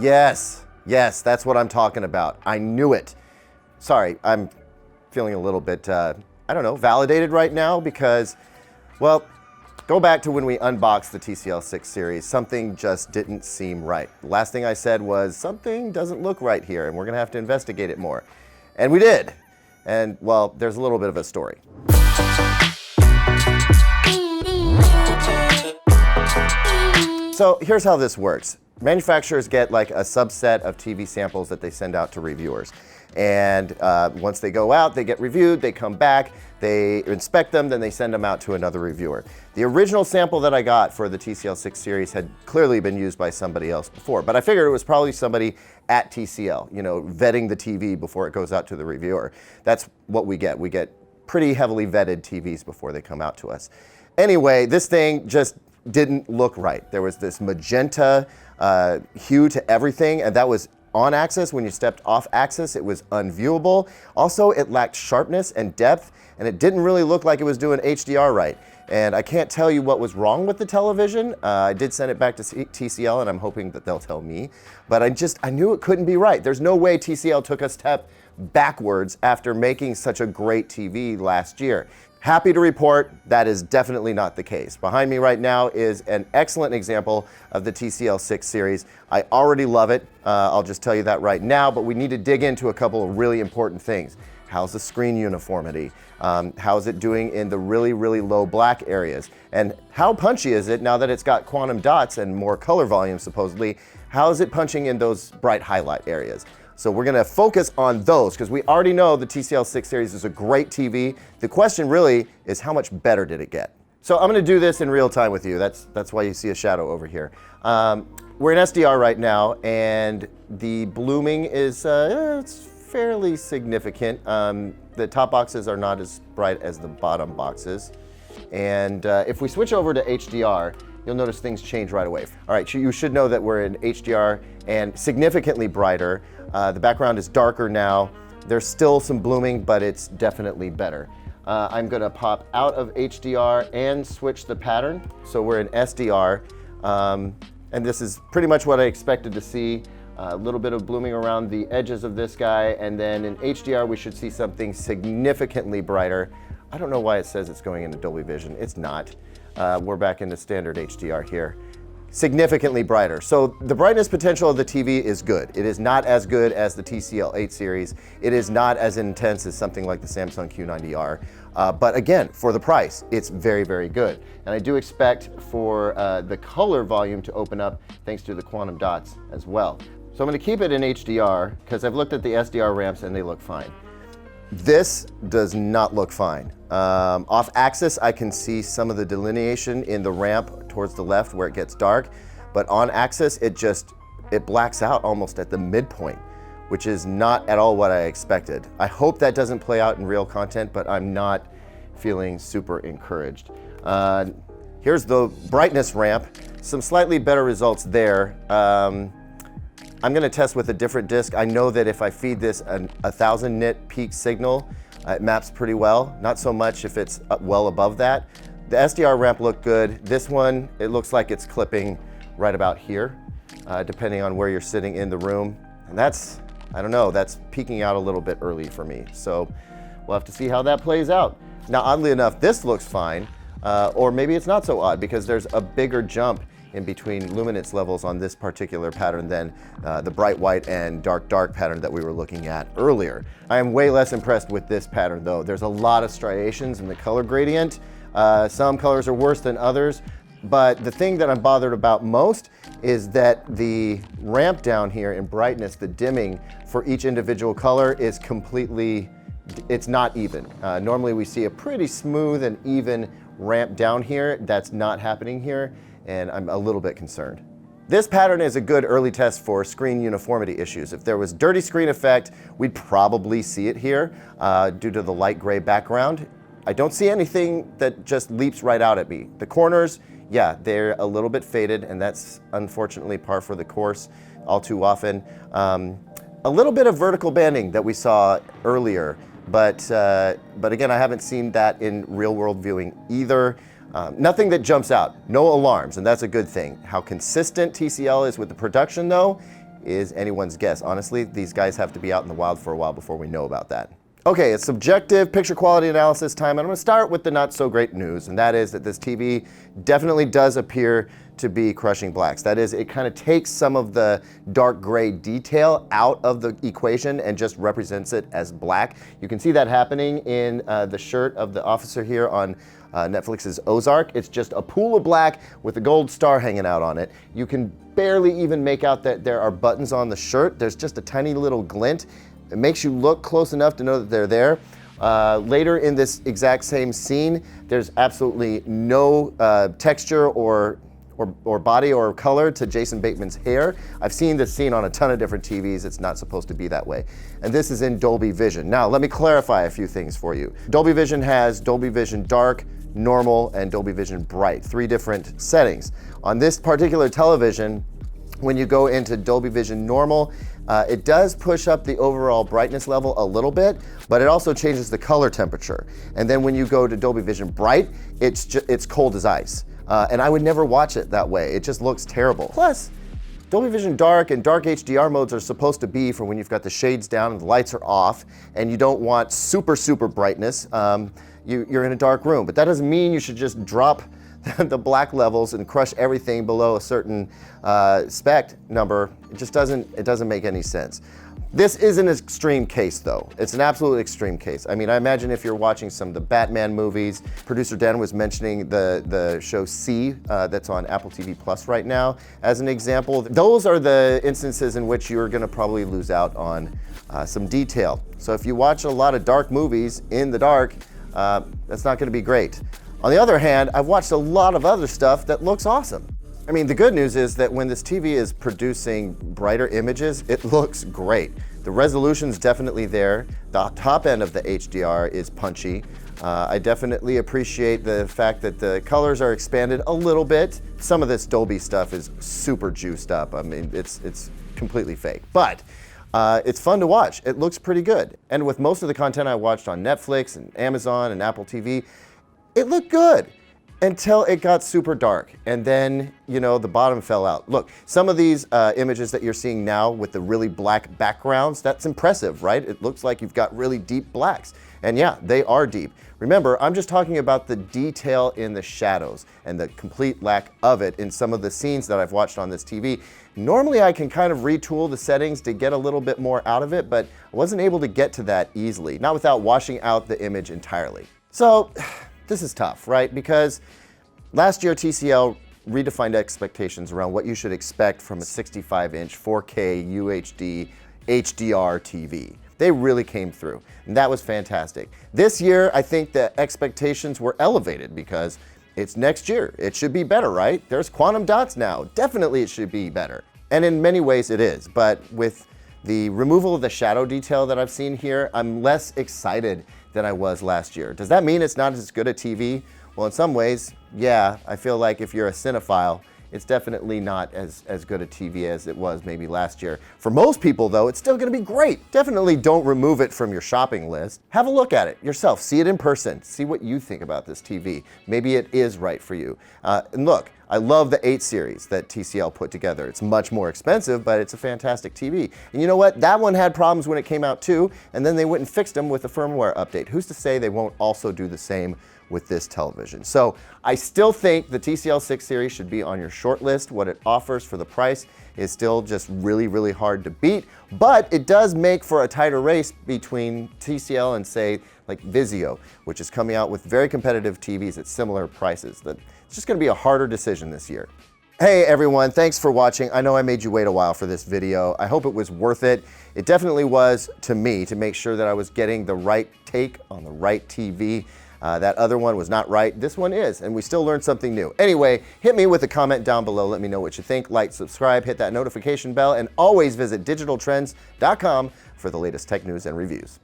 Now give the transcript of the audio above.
Yes, yes, that's what I'm talking about. I knew it. Sorry, I'm feeling a little bit, I don't know, validated right now because, well, go back to when we unboxed the TCL 6 series, something just didn't seem right. The last thing I said was, something doesn't look right here and we're gonna have to investigate it more. And we did. And well, there's a little bit of a story. So here's how this works. Manufacturers get like a subset of TV samples that they send out to reviewers. And once they go out, they get reviewed, they come back, they inspect them, then they send them out to another reviewer. The original sample that I got for the TCL 6 series had clearly been used by somebody else before, but I figured it was probably somebody at TCL, you know, vetting the TV before it goes out to the reviewer. That's what we get. We get pretty heavily vetted TVs before they come out to us. Anyway, this thing just didn't look right. There was this magenta hue to everything, and that was on axis. When you stepped off axis, it was unviewable. Also, it lacked sharpness and depth, and it didn't really look like it was doing HDR right. And I can't tell you what was wrong with the television. I did send it back to TCL, and I'm hoping that they'll tell me. But I knew it couldn't be right. There's no way TCL took a step backwards after making such a great TV last year. Happy to report that is definitely not the case. Behind me right now is an excellent example of the TCL 6 series. I already love it. I'll just tell you that right now, but we need to dig into a couple of really important things. How's the screen uniformity? How's it doing in the really, really low black areas? And how punchy is it now that it's got quantum dots and more color volume supposedly? How is it punching in those bright highlight areas? So we're gonna focus on those because we already know the TCL 6 series is a great TV. The question really is how much better did it get? So I'm gonna do this in real time with you. That's why you see a shadow over here. We're in SDR right now and the blooming is it's fairly significant. The top boxes are not as bright as the bottom boxes. And if we switch over to HDR, you'll notice things change right away. All right, you should know that we're in HDR and significantly brighter. The background is darker now. There's still some blooming, but it's definitely better. I'm gonna pop out of HDR and switch the pattern. So we're in SDR, and this is pretty much what I expected to see. A little bit of blooming around the edges of this guy, and then in HDR we should see something significantly brighter. I don't know why it says it's going into Dolby Vision. It's not. We're back into standard HDR here. Significantly brighter. So the brightness potential of the TV is good. It is not as good as the TCL 8 series. It is not as intense as something like the Samsung Q90R. But again, for the price, it's very, very good. And I do expect for the color volume to open up thanks to the quantum dots as well. So I'm gonna keep it in HDR because I've looked at the SDR ramps and they look fine. This does not look fine. Off axis, I can see some of the delineation in the ramp towards the left where it gets dark, but on axis, it blacks out almost at the midpoint, which is not at all what I expected. I hope that doesn't play out in real content, but I'm not feeling super encouraged. Here's the brightness ramp, some slightly better results there. I'm gonna test with a different disc. I know that if I feed this a 1000 nit peak signal, it maps pretty well. Not so much if it's well above that. The SDR ramp looked good. This one, it looks like it's clipping right about here, depending on where you're sitting in the room. And that's, I don't know, that's peaking out a little bit early for me. So we'll have to see how that plays out. Now, oddly enough, this looks fine, or maybe it's not so odd because there's a bigger jump in between luminance levels on this particular pattern than the bright white and dark pattern that we were looking at earlier. I am way less impressed with this pattern though. There's a lot of striations in the color gradient. Some colors are worse than others, but the thing that I'm bothered about most is that the ramp down here in brightness, the dimming for each individual color is completely, it's not even. Normally we see a pretty smooth and even ramp down here. That's not happening here, and I'm a little bit concerned. This pattern is a good early test for screen uniformity issues. If there was dirty screen effect, we'd probably see it here due to the light gray background. I don't see anything that just leaps right out at me. The corners, yeah, they're a little bit faded, and that's unfortunately par for the course all too often. A little bit of vertical banding that we saw earlier, but again, I haven't seen that in real world viewing either. Nothing that jumps out, no alarms, and that's a good thing. How consistent TCL is with the production though, is anyone's guess. Honestly, these guys have to be out in the wild for a while before we know about that. Okay, it's subjective picture quality analysis time, and I'm going to start with the not so great news, and that is that this TV definitely does appear to be crushing blacks. That is, it kind of takes some of the dark gray detail out of the equation and just represents it as black. You can see that happening in the shirt of the officer here on Netflix's Ozark. It's just a pool of black with a gold star hanging out on it. You can barely even make out that there are buttons on the shirt. There's just a tiny little glint. It makes you look close enough to know that they're there. Later in this exact same scene, there's absolutely no texture or body or color to Jason Bateman's hair. I've seen this scene on a ton of different TVs. It's not supposed to be that way. And this is in Dolby Vision. Now, let me clarify a few things for you. Dolby Vision has Dolby Vision Dark, Normal, and Dolby Vision Bright, 3 different settings. On this particular television, when you go into Dolby Vision Normal, it does push up the overall brightness level a little bit, but it also changes the color temperature. And then when you go to Dolby Vision Bright, it's cold as ice. And I would never watch it that way. It just looks terrible. Plus, Dolby Vision Dark and Dark HDR modes are supposed to be for when you've got the shades down and the lights are off and you don't want super, super brightness. You're in a dark room, but that doesn't mean you should just drop the black levels and crush everything below a certain spec number. It doesn't make any sense. This is an extreme case though. It's an absolute extreme case. I mean, I imagine if you're watching some of the Batman movies, producer Dan was mentioning the show C that's on Apple TV Plus right now as an example. Those are the instances in which you're gonna probably lose out on some detail. So if you watch a lot of dark movies in the dark, that's not gonna be great. On the other hand, I've watched a lot of other stuff that looks awesome. I mean, the good news is that when this TV is producing brighter images, it looks great. The resolution's definitely there. The top end of the HDR is punchy. I definitely appreciate the fact that the colors are expanded a little bit. Some of this Dolby stuff is super juiced up. I mean, it's completely fake, but it's fun to watch. It looks pretty good. And with most of the content I watched on Netflix and Amazon and Apple TV, it looked good until it got super dark, and then, you know, the bottom fell out. Look, some of these images that you're seeing now with the really black backgrounds, that's impressive, right? It looks like you've got really deep blacks. And yeah, they are deep. Remember, I'm just talking about the detail in the shadows and the complete lack of it in some of the scenes that I've watched on this TV. Normally I can kind of retool the settings to get a little bit more out of it, but I wasn't able to get to that easily, not without washing out the image entirely. So, this is tough, right? Because last year TCL redefined expectations around what you should expect from a 65-inch 4K UHD HDR TV. They really came through, and that was fantastic. This year, I think the expectations were elevated because it's next year. It should be better, right? There's quantum dots now. Definitely it should be better. And in many ways it is, but with the removal of the shadow detail that I've seen here, I'm less excited than I was last year. Does that mean it's not as good a TV? Well, in some ways, yeah. I feel like if you're a cinephile, it's definitely not as good a TV as it was maybe last year. For most people though, it's still gonna be great. Definitely don't remove it from your shopping list. Have a look at it yourself, see it in person, see what you think about this TV. Maybe it is right for you. And look, I love the 8 series that TCL put together. It's much more expensive, but it's a fantastic TV. And you know what? That one had problems when it came out too, and then they went and fixed them with a firmware update. Who's to say they won't also do the same with this television? So I still think the TCL 6 series should be on your short list. What it offers for the price is still just really, really hard to beat, but it does make for a tighter race between TCL and say like Vizio, which is coming out with very competitive TVs at similar prices. It's just gonna be a harder decision this year. Hey everyone, thanks for watching. I know I made you wait a while for this video. I hope it was worth it. It definitely was to me, to make sure that I was getting the right take on the right TV. That other one was not right. This one is, and we still learned something new. Anyway, hit me with a comment down below. Let me know what you think. Like, subscribe, hit that notification bell, and always visit digitaltrends.com for the latest tech news and reviews.